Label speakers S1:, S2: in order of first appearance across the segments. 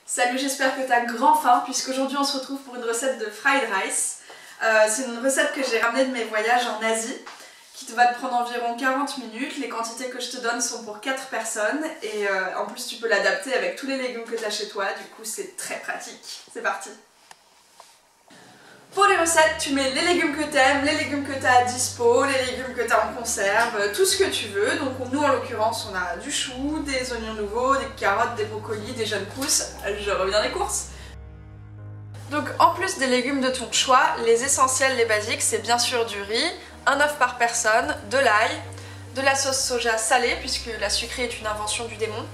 S1: Salut, j'espère que tu as grand faim puisqu'aujourd'hui on se retrouve pour une recette de fried rice. C'est une recette que j'ai ramenée de mes voyages en Asie qui va te prendre environ 40 minutes. Les quantités que je te donne sont pour 4 personnes et en plus tu peux l'adapter avec tous les légumes que tu as chez toi, du coup c'est très pratique. C'est parti! Pour les recettes, tu mets les légumes que tu aimes, les légumes que tu as à dispo, les légumes que tu as en conserve, tout ce que tu veux. Donc nous en l'occurrence on a du chou, des oignons nouveaux, des carottes, des brocolis, des jeunes pousses. Je reviens des courses. Donc en plus des légumes de ton choix, les essentiels, les basiques, c'est bien sûr du riz, un œuf par personne, de l'ail, de la sauce soja salée puisque la sucrée est une invention du démon,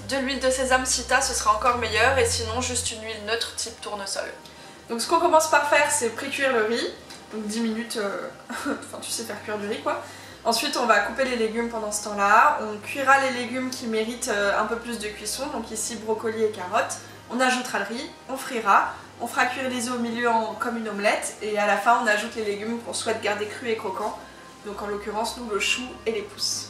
S1: de l'huile de sésame si t'as, ce sera encore meilleur, et sinon juste une huile neutre type tournesol. Donc ce qu'on commence par faire, c'est pré-cuire le riz, donc 10 minutes, enfin tu sais faire cuire du riz quoi. Ensuite on va couper les légumes pendant ce temps-là, on cuira les légumes qui méritent un peu plus de cuisson, donc ici brocoli et carottes. On ajoutera le riz, on frira, on fera cuire les œufs au milieu comme une omelette, et à la fin on ajoute les légumes qu'on souhaite garder crus et croquants, donc en l'occurrence nous le chou et les pousses.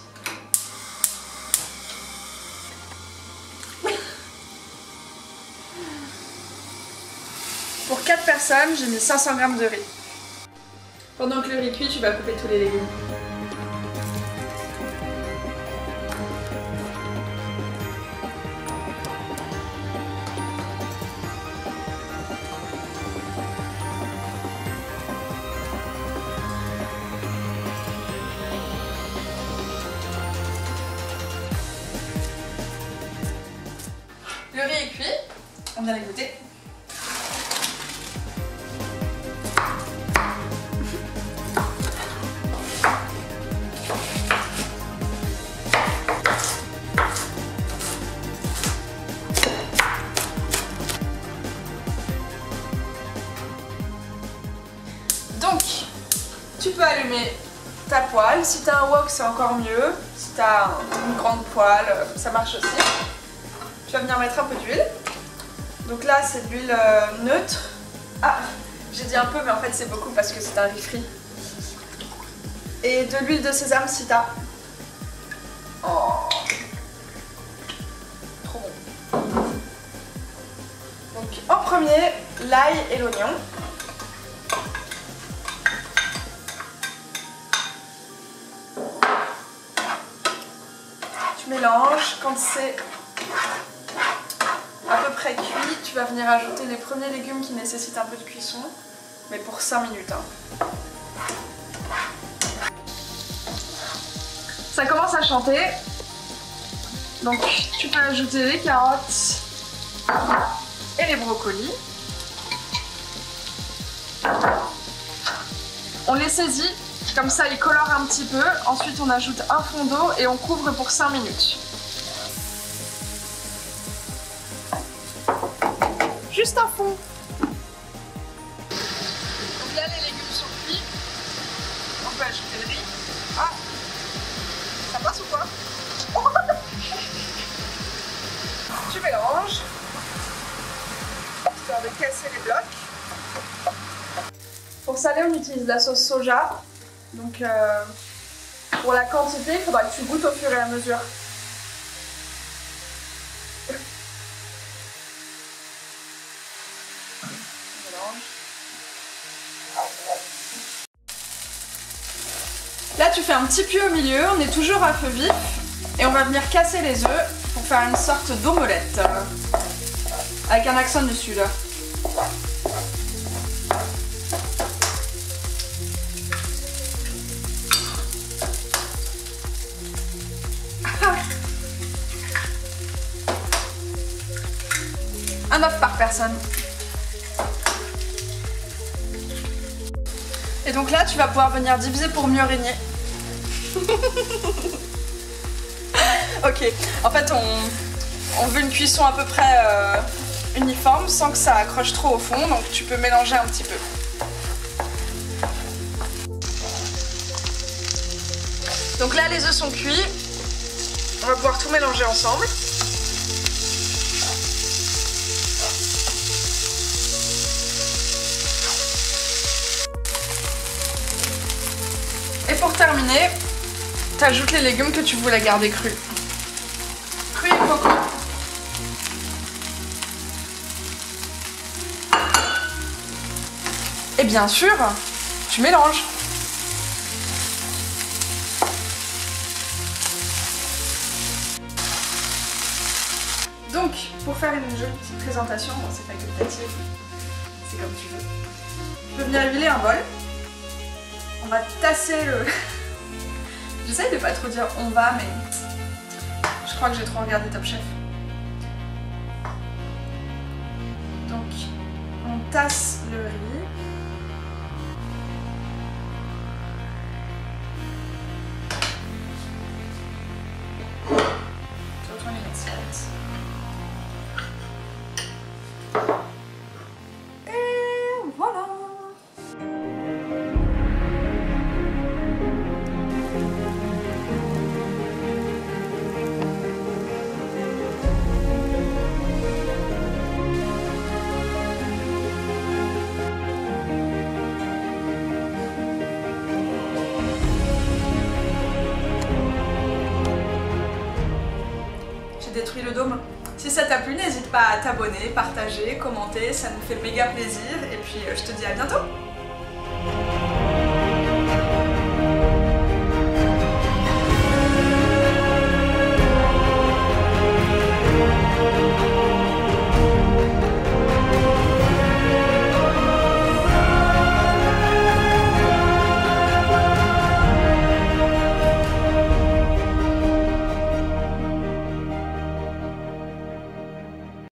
S1: Pour 4 personnes, j'ai mis 500 g de riz. Pendant que le riz cuit, tu vas couper tous les légumes. Le riz est cuit, on vient l'écouter. Donc, tu peux allumer ta poêle. Si tu as un wok, c'est encore mieux. Si tu as une grande poêle, ça marche aussi. Tu vas venir mettre un peu d'huile. Donc là, c'est de l'huile neutre. Ah, j'ai dit un peu, mais en fait, c'est beaucoup parce que c'est un riz frit. Et de l'huile de sésame si tu as. Oh, trop bon. Donc, en premier, l'ail et l'oignon. Tu mélanges, quand c'est à peu près cuit, tu vas venir ajouter les premiers légumes qui nécessitent un peu de cuisson, mais pour 5 minutes. Hein. Ça commence à chanter, donc tu peux ajouter les carottes et les brocolis. On les saisit. Comme ça, il colore un petit peu. Ensuite, on ajoute un fond d'eau et on couvre pour 5 minutes. Juste un fond. Donc là, les légumes sont cuits. On peut ajouter le riz. Ah, ça passe ou quoi? Tu mélanges. Histoire de casser les blocs. Pour saler, on utilise la sauce soja. Donc pour la quantité, il faudra que tu goûtes au fur et à mesure. Là tu fais un petit puits au milieu, on est toujours à feu vif et on va venir casser les œufs pour faire une sorte d'omelette avec un accent du sud. Un œuf par personne. Et donc là, tu vas pouvoir venir diviser pour mieux régner. Ok, en fait, on veut une cuisson à peu près uniforme sans que ça accroche trop au fond, donc tu peux mélanger un petit peu. Donc là, les œufs sont cuits. On va pouvoir tout mélanger ensemble. Et pour terminer, tu ajoutes les légumes que tu voulais garder crus. Crus et croquants. Et bien sûr, tu mélanges. Donc, pour faire une jolie petite présentation, bon, c'est facultatif, c'est comme tu veux. Tu peux venir huiler un bol. On va tasser le... J'essaye de pas trop dire on va, mais je crois que j'ai trop regardé Top Chef. Donc, on tasse le riz. Je retourne les assiettes. Et voilà. Détruit le dôme. Si ça t'a plu, n'hésite pas à t'abonner, partager, commenter, ça nous fait méga plaisir et puis je te dis à bientôt.